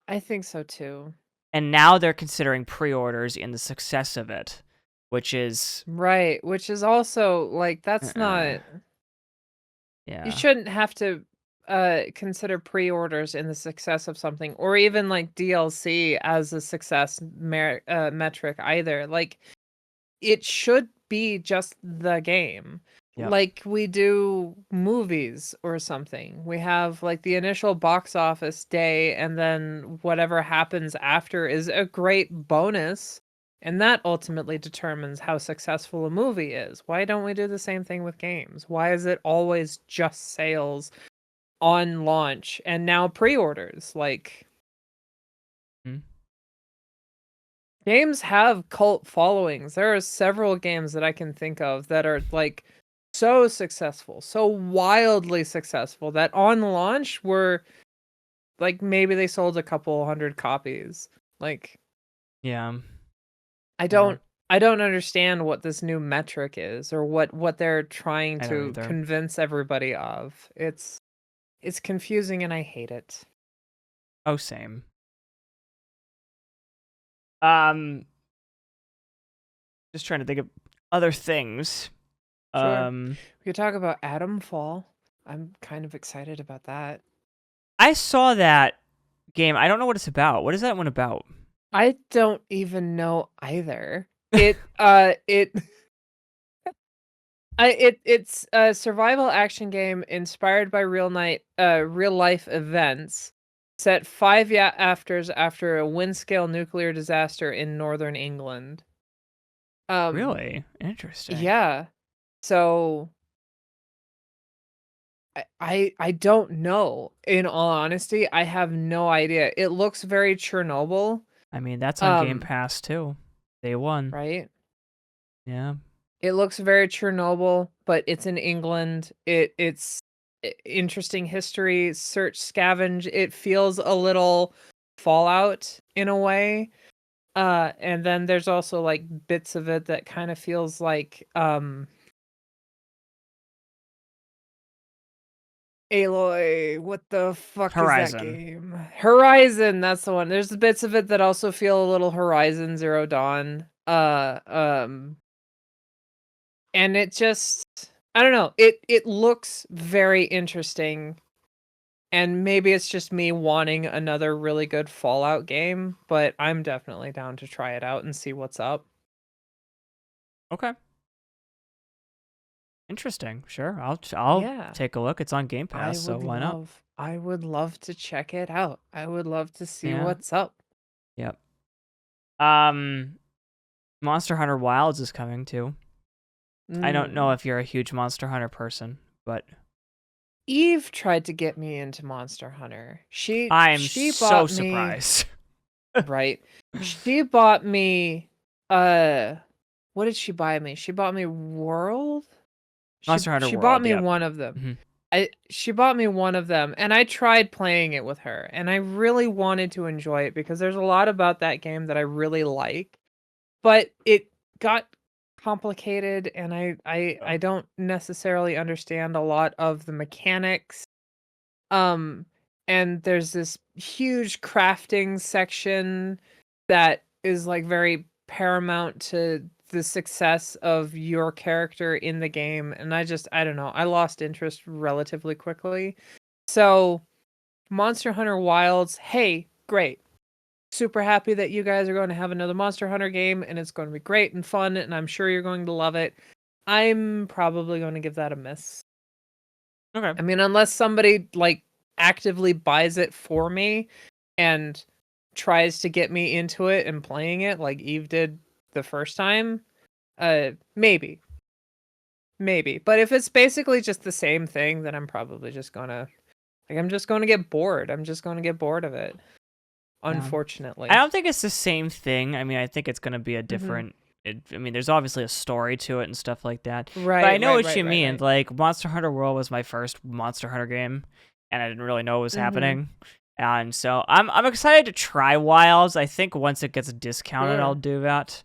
S1: I think so too.
S2: And now they're considering pre-orders in the success of it, which is...
S1: Right, which is also, like, that's not...
S2: Yeah.
S1: You shouldn't have to consider pre-orders in the success of something, or even, like, DLC as a success metric either. Like, it should be just the game.
S2: Yep.
S1: Like we do movies or something. We have, like, the initial box office day, and then whatever happens after is a great bonus, and that ultimately determines how successful a movie is. Why don't we do the same thing with games? Why is it always just sales on launch and now pre-orders? Like, games have cult followings. There are several games that I can think of that are, like, so successful, so wildly successful, that on launch were, like, maybe they sold a couple hundred copies. Like,
S2: yeah.
S1: I don't understand what this new metric is, or what they're trying to convince everybody of. It's confusing, and I hate it.
S2: Oh, same. Just trying to think of other things.
S1: Sure. We could talk about Atomfall. I'm kind of excited about that.
S2: I saw that game. I don't know what it's about. What is that one about?
S1: I don't even know either. It's a survival action game inspired by real life events, set 5 years after a wind-scale nuclear disaster in northern England.
S2: Really interesting.
S1: Yeah. So I don't know. In all honesty, I have no idea. It looks very Chernobyl.
S2: I mean, that's on Game Pass too. Day one.
S1: Right?
S2: Yeah.
S1: It looks very Chernobyl, but it's in England. It's interesting history, search, scavenge. It feels a little Fallout in a way. And then there's also like bits of it that kind of feels like Aloy, what the fuck is that
S2: Horizon.
S1: game? Horizon, that's the one. There's bits of it that also feel a little Horizon Zero Dawn. And it just, I don't know. It looks very interesting. And maybe it's just me wanting another really good Fallout game, but I'm definitely down to try it out and see what's up.
S2: Okay. Interesting. Sure. I'll
S1: Yeah.
S2: take a look. It's on Game Pass, so why not?
S1: I would love to check it out. I would love to see
S2: Yeah.
S1: what's up.
S2: Yep. Monster Hunter Wilds is coming too. I don't know if you're a huge Monster Hunter person, but
S1: Eve tried to get me into Monster Hunter.
S2: I'm
S1: she
S2: so
S1: bought
S2: surprised.
S1: me right. She bought me what did she buy me? She bought me World?
S2: Monster Hunter
S1: she
S2: World,
S1: bought me
S2: yep.
S1: one of them.
S2: Mhm.
S1: She bought me one of them, and I tried playing it with her, and I really wanted to enjoy it because there's a lot about that game that I really like, but it got complicated, and I don't necessarily understand a lot of the mechanics. And there's this huge crafting section that is like very paramount to the success of your character in the game, and I don't know, I lost interest relatively quickly. So Monster Hunter Wilds, hey, great. Super happy that you guys are going to have another Monster Hunter game, and it's going to be great and fun, and I'm sure you're going to love it. I'm probably going to give that a miss.
S2: Okay.
S1: I mean, unless somebody like actively buys it for me and tries to get me into it and playing it like Eve did the first time, maybe. Maybe. But if it's basically just the same thing, then I'm probably just gonna I'm just gonna get bored. I'm just gonna get bored of it. Unfortunately.
S2: I don't think it's the same thing. I mean, I think it's going to be a
S1: Mhm.
S2: different. I mean, there's obviously a story to it and stuff like that.
S1: Right,
S2: But I know
S1: right,
S2: what
S1: right,
S2: you
S1: right,
S2: mean.
S1: right.
S2: Like, Monster Hunter World was my first Monster Hunter game, and I didn't really know what was happening. And so I'm excited to try Wilds. I think once it gets discounted, I'll
S1: Sure.
S2: do that.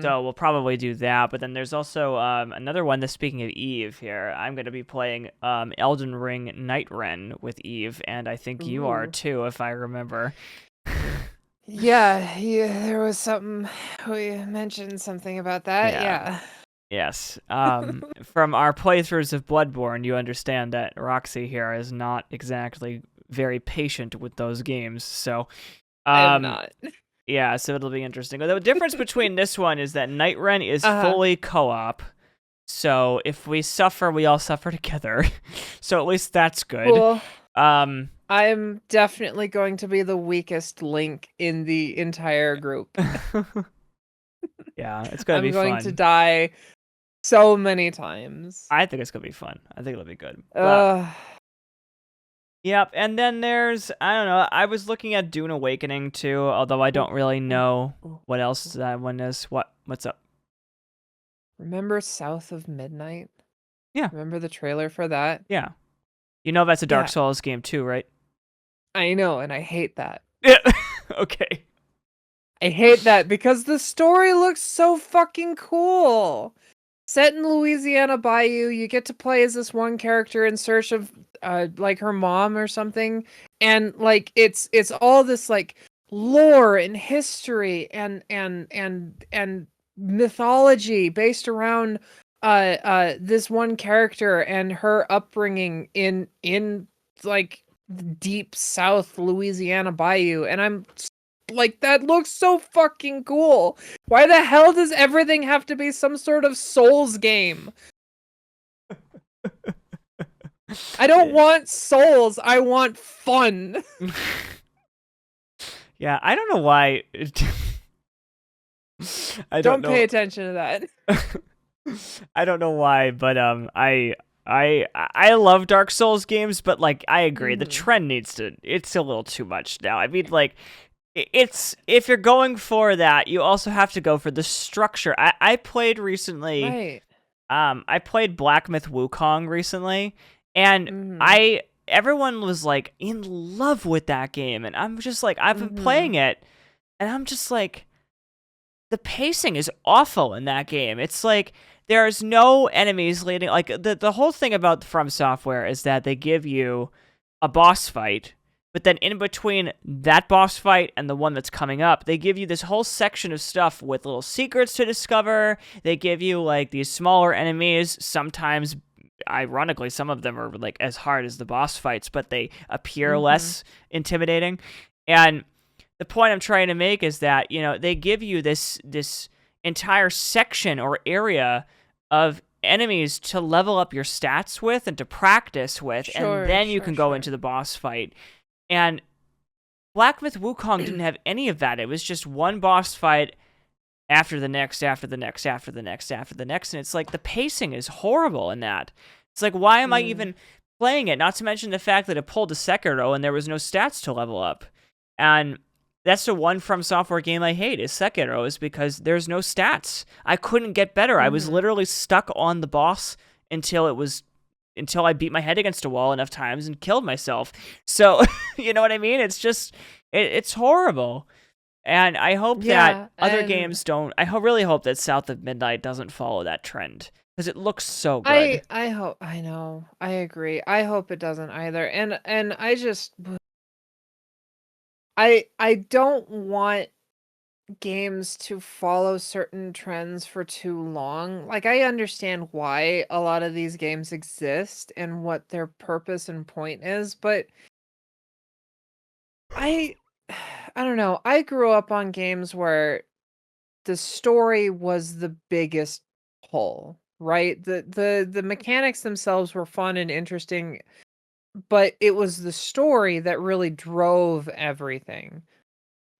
S2: So we'll probably do that. But then there's also another one that's, speaking of Eve here, I'm going to be playing Elden Ring Night Ren with Eve, and I think you are
S1: Ooh.
S2: too, if I remember.
S1: Yeah, there was something we mentioned something about that. Yeah.
S2: Yes. From our playthroughs of Bloodborne, you understand that Roxy here is not exactly very patient with those games. So,
S1: I'm not.
S2: yeah, so it'll be interesting. The difference between this one is that Night Ren is
S1: Uh-huh.
S2: fully co-op. So if we suffer, we all suffer together. So at least that's good.
S1: Cool. I'm definitely going to be the weakest link in the entire group.
S2: Yeah, it's gonna be fun.
S1: I'm going to die so many times.
S2: I think it's gonna be fun. I think it'll be good. But, yep, and then there's, I don't know, I was looking at Dune Awakening too, although I don't really know what else that one is. What's up?
S1: Remember South of Midnight?
S2: Yeah.
S1: Remember the trailer for that?
S2: Yeah. You know that's a Dark
S1: Yeah.
S2: Souls game too, right?
S1: I know, and I hate that.
S2: Yeah. Okay.
S1: I hate that because the story looks so fucking cool. Set in Louisiana Bayou, you get to play as this one character in search of like her mom or something, and like it's all this like lore and history and mythology based around this one character and her upbringing in like deep South Louisiana Bayou, and I'm Like, that looks so fucking cool. Why the hell does everything have to be some sort of Souls game? I don't want Souls. I want fun.
S2: Yeah, I don't know why. I don't
S1: Don't
S2: know.
S1: pay attention to that.
S2: I don't know why, but I love Dark Souls games, but like I agree, the trend needs to. It's a little too much now. I mean, like it's if you're going for that, you also have to go for the structure. I played recently.
S1: Right.
S2: I played Black Myth Wukong recently, and
S1: Mm-hmm.
S2: everyone was like in love with that game, and I'm just like I've been playing it, and I'm just like the pacing is awful in that game. It's like there's no enemies leading. Like the whole thing about From Software is that they give you a boss fight, but then in between that boss fight and the one that's coming up, they give you this whole section of stuff with little secrets to discover. They give you like these smaller enemies. Sometimes, ironically, some of them are like as hard as the boss fights, but they appear less intimidating. And the point I'm trying to make is that, they give you this entire section or area of enemies to level up your stats with and to practice with, and then you can go into the boss fight. And Black Myth Wukong didn't have any of that. It was just one boss fight after the next, after the next, after the next, after the next, and it's like the pacing is horrible in that. It's like, why am I even playing it? Not to mention the fact that it pulled a Sekiro and there was no stats to level up. And that's the one From Software game I hate is Sekiro, is because there's no stats. I couldn't get better. I was literally stuck on the boss until I beat my head against a wall enough times and killed myself. So, you know what I mean? It's just, it's horrible. And I hope that other games don't, really hope that South of Midnight doesn't follow that trend, because it looks so good.
S1: I hope, I know, I agree. I hope it doesn't either. And I just, I don't want games to follow certain trends for too long. Like, I understand why a lot of these games exist and what their purpose and point is, but I I don't know. I grew up on games where the story was the biggest pull, right? The mechanics themselves were fun and interesting, but it was the story that really drove everything.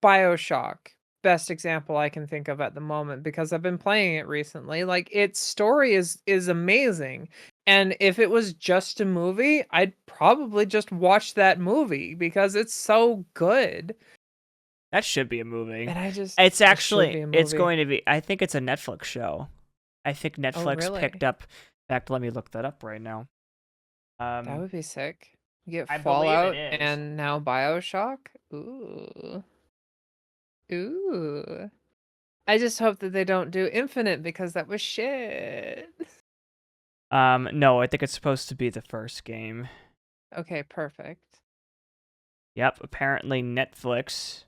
S1: BioShock, best example I can think of at the moment because I've been playing it recently. Like, its story is amazing. And if it was just a movie, I'd probably just watch that movie because it's so good.
S2: That should be a movie.
S1: And
S2: It's
S1: it should
S2: actually,
S1: be a
S2: it's
S1: movie.
S2: going to be, I think it's a Netflix show. I think
S1: Oh,
S2: Netflix
S1: really?
S2: picked up, in fact, let me look that up right now.
S1: That would be sick. You get
S2: I believe it
S1: Fallout
S2: is.
S1: and now BioShock. Ooh. Ooh. I just hope that they don't do Infinite because that was shit.
S2: No, I think it's supposed to be the first game.
S1: Okay, perfect.
S2: Yep, apparently Netflix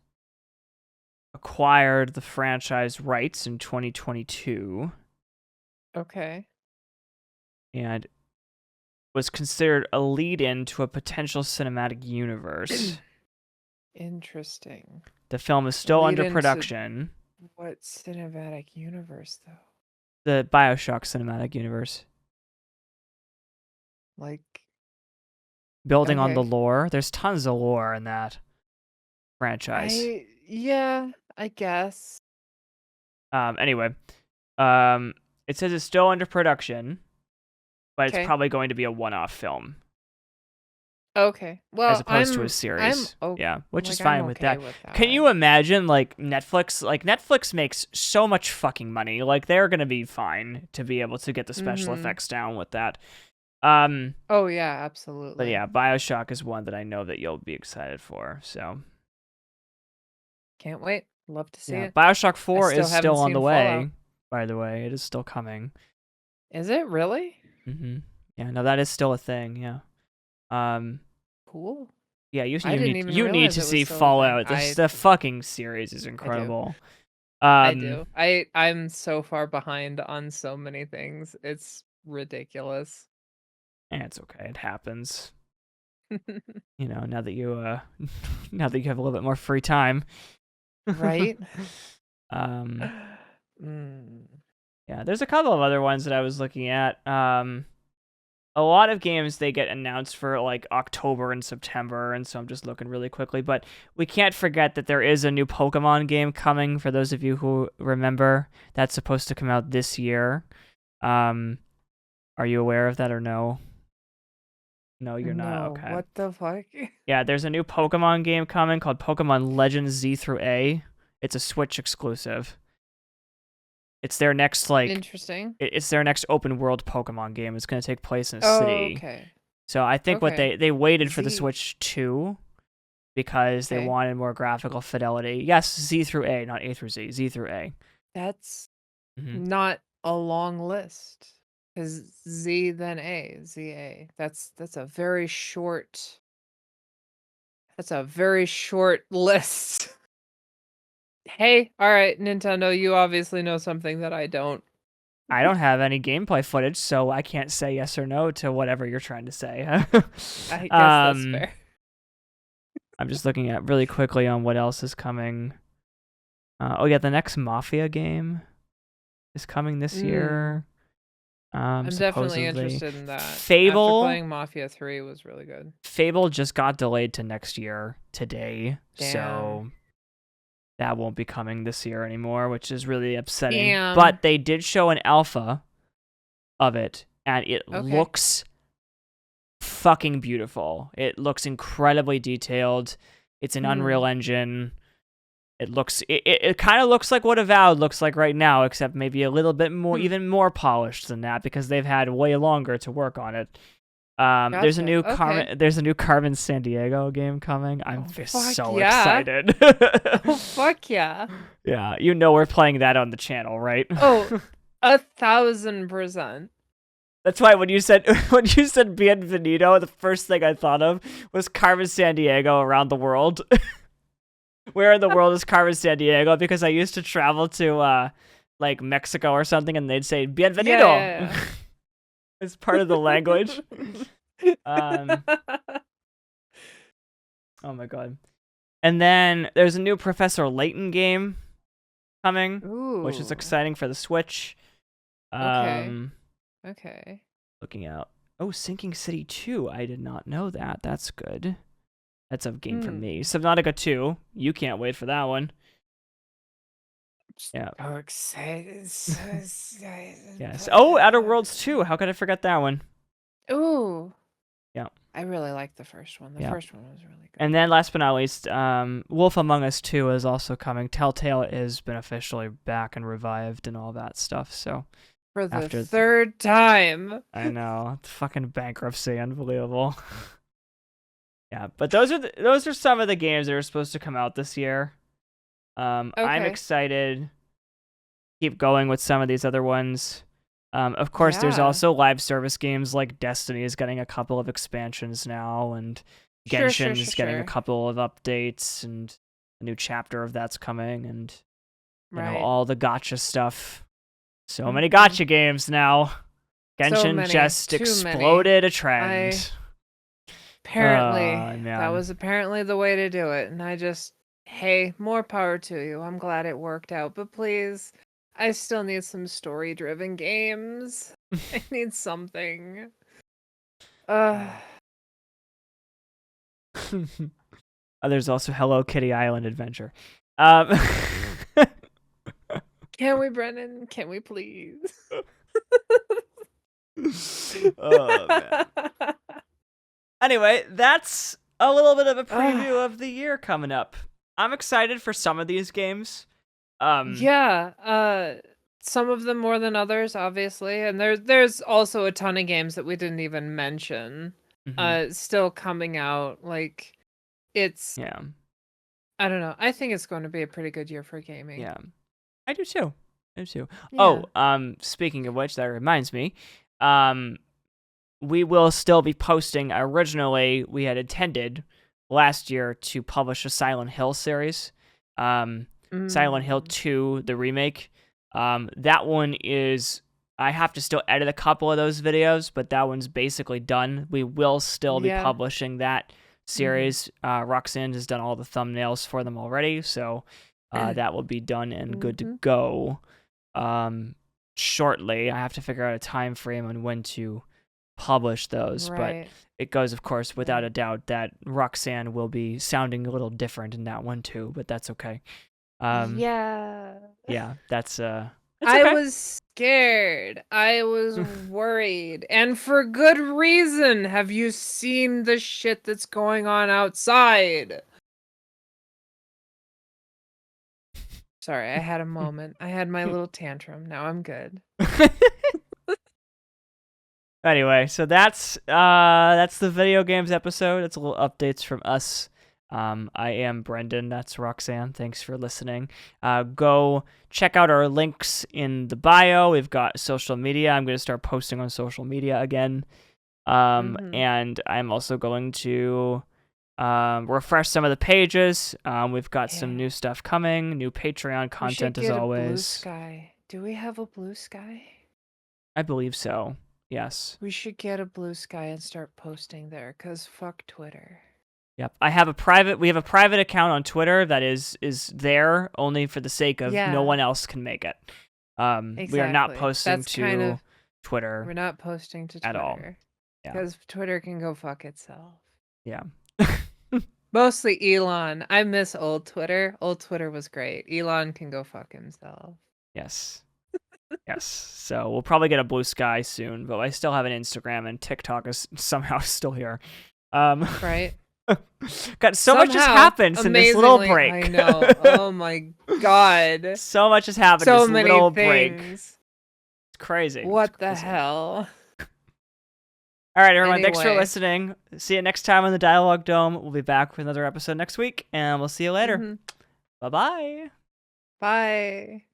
S2: acquired the franchise rights in 2022
S1: Okay.
S2: and was considered a lead-in to a potential cinematic universe.
S1: Interesting.
S2: The film is still
S1: Lead
S2: under
S1: into
S2: production.
S1: what cinematic universe, though?
S2: The BioShock cinematic universe.
S1: Like,
S2: Building on the
S1: okay.
S2: lore. There's tons of lore in that franchise.
S1: Yeah, I guess.
S2: Anyway, it says it's still under production, but it's probably going to be a one-off film
S1: Okay.
S2: as
S1: Well,
S2: opposed to a series. Yeah, which is fine
S1: I'm
S2: with
S1: okay
S2: that.
S1: with
S2: Can you
S1: that.
S2: imagine like Netflix? Like Netflix makes so much fucking money. Like they're gonna be fine to be able to get the special effects down with that.
S1: Oh yeah,
S2: But
S1: absolutely.
S2: yeah, BioShock is one that I know that you'll be excited for. So
S1: Can't wait. Love to see
S2: yeah,
S1: it.
S2: BioShock
S1: I
S2: 4
S1: still
S2: is
S1: haven't
S2: still on the
S1: seen Fallout.
S2: way. By the way, it is still coming.
S1: Is it really?
S2: Yeah, no, that is still a thing. Yeah. Um.
S1: Cool.
S2: Yeah,
S1: I didn't even
S2: you need
S1: realize
S2: to
S1: it was
S2: see
S1: still a thing.
S2: Fallout. The fucking series is
S1: I do.
S2: incredible.
S1: I do. I'm so far behind on so many things. It's ridiculous.
S2: And it's okay. It happens. Now that you now that you have a little bit more free time.
S1: Right?
S2: um,
S1: Mm.
S2: yeah, there's a couple of other ones that I was looking at. A lot of games they get announced for like October and September, and so I'm just looking really quickly. But we can't forget that there is a new Pokemon game coming. For those of you who remember, that's supposed to come out this year. Are you aware of that or no? No, you're not.
S1: No,
S2: Okay.
S1: what the fuck?
S2: Yeah, there's a new Pokemon game coming called Pokemon Legends Z through A. It's a Switch exclusive. It's their next
S1: Interesting.
S2: it's their next open world Pokemon game. It's going to take place in a
S1: Oh,
S2: city.
S1: okay.
S2: So I think what
S1: Okay.
S2: they waited for the
S1: Z.
S2: Switch 2 because they
S1: Okay.
S2: wanted more graphical fidelity. Yes, Z through A, not A through Z. Z through A.
S1: That's
S2: Mhm.
S1: not a long list. Because Z then A, ZA. That's a very short. That's a very short list. Hey, all right, Nintendo, you obviously know something that I don't.
S2: I don't have any gameplay footage, so I can't say yes or no to whatever you're trying to say.
S1: I guess that's fair.
S2: I'm just looking at really quickly on what else is coming. Oh yeah, the next Mafia game is coming this year.
S1: I'm definitely
S2: Supposedly.
S1: interested in that.
S2: Fable.
S1: After playing Mafia 3 was really good.
S2: Fable just got delayed to next year today,
S1: Damn.
S2: so that won't be coming this year anymore, which is really upsetting.
S1: Damn.
S2: But they did show an alpha of it, and it looks fucking beautiful. It looks incredibly detailed. It's an Unreal Engine. It kind of looks like what Avowed looks like right now, except maybe a little bit more, even more polished than that, because they've had way longer to work on it. There's a new Carmen San Diego game coming. I'm so excited.
S1: Oh fuck yeah!
S2: Yeah, you know we're playing that on the channel, right?
S1: Oh, 1,000%.
S2: That's why when you said Bienvenido, the first thing I thought of was Carmen San Diego around the world. Where in the world is Carmen San Diego? Because I used to travel to like Mexico or something, and they'd say Bienvenido.
S1: Yeah.
S2: It's part of the language. Oh my god. And then there's a new Professor Layton game coming, which is exciting for the Switch.
S1: Okay.
S2: Looking out. Oh, Sinking City 2. I did not know that. That's good. That's a game for me. Subnautica 2. You can't wait for that one. Yeah.
S1: Oh, excited.
S2: Yes. Oh, Outer Worlds 2. How could I forget that one?
S1: Ooh.
S2: Yeah.
S1: I really liked the first one. The first one was really good.
S2: And then last but not least, Wolf Among Us 2 is also coming. Telltale has been officially back and revived and all that stuff. So
S1: for the third time.
S2: I know. It's fucking bankruptcy. Unbelievable. Yeah, but those are some of the games that are supposed to come out this year. I'm excited. Keep going with some of these other ones. Of course, there's also live service games like Destiny is getting a couple of expansions now, and Genshin is getting a couple of updates, and a new chapter of that's coming, and you know all the gacha stuff. So many gacha games now. Genshin just exploded a trend.
S1: Apparently, that was apparently the way to do it, and hey, more power to you. I'm glad it worked out, but please, I still need some story-driven games. I need something.
S2: There's also Hello Kitty Island Adventure.
S1: Can we, Brennan? Can we please?
S2: Oh, man. Anyway, that's a little bit of a preview of the year coming up. I'm excited for some of these games.
S1: Yeah, some of them more than others, obviously, and there's also a ton of games that we didn't even mention. Still coming out. Like, it's I don't know. I think it's going to be a pretty good year for gaming.
S2: Yeah, I do too.
S1: Yeah.
S2: Oh, speaking of which, that reminds me. We will still be posting. Originally, we had intended last year to publish a Silent Hill series. Silent Hill 2, the remake. That one is... I have to still edit a couple of those videos, but that one's basically done. We will still be publishing that series. Roxanne has done all the thumbnails for them already, so that will be done and good to
S1: Mm-hmm.
S2: go shortly. I have to figure out a time frame on when to publish those, but
S1: Right.
S2: it goes, of course, without a
S1: Right.
S2: doubt that Roxanne will be sounding a little different in that one too, but that's okay.
S1: Yeah.
S2: Yeah, that's
S1: I
S2: okay.
S1: was scared. I was worried. And for good reason. Have you seen the shit that's going on outside? Sorry, I had a moment. I had my little tantrum. Now I'm good.
S2: Anyway, so that's the video games episode. It's a little updates from us. I am Brendan. That's Roxanne. Thanks for listening. Go check out our links in the bio. We've got social media. I'm going to start posting on social media again. And I'm also going to refresh some of the pages. We've got some new stuff coming, new Patreon
S1: We should
S2: content as
S1: get a blue
S2: always.
S1: sky. Do we have a blue sky?
S2: I believe so. Yes.
S1: We should get a blue sky and start posting there, cause fuck Twitter.
S2: Yep. We have a private account on Twitter that is there only for the sake of no one else can make it.
S1: Exactly.
S2: We are not posting
S1: That's
S2: to
S1: kind of,
S2: Twitter.
S1: We're not posting to Twitter
S2: at all. Yeah.
S1: Because Twitter can go fuck itself.
S2: Yeah.
S1: Mostly Elon. I miss old Twitter. Old Twitter was great. Elon can go fuck himself.
S2: Yes. Yes. So we'll probably get a blue sky soon, but I still have an Instagram and TikTok is somehow still here.
S1: Right.
S2: God, so much has happened in this little break.
S1: I know. Oh my god.
S2: So much has happened
S1: So
S2: in this
S1: many
S2: little
S1: things.
S2: break. It's crazy.
S1: What
S2: it's
S1: the
S2: crazy.
S1: hell?
S2: All right, everyone. Thanks for
S1: Anyway.
S2: listening. See you next time on the Dialogue Dome. We'll be back with another episode next week, and we'll see you later.
S1: Mm-hmm.
S2: Bye-bye.
S1: Bye.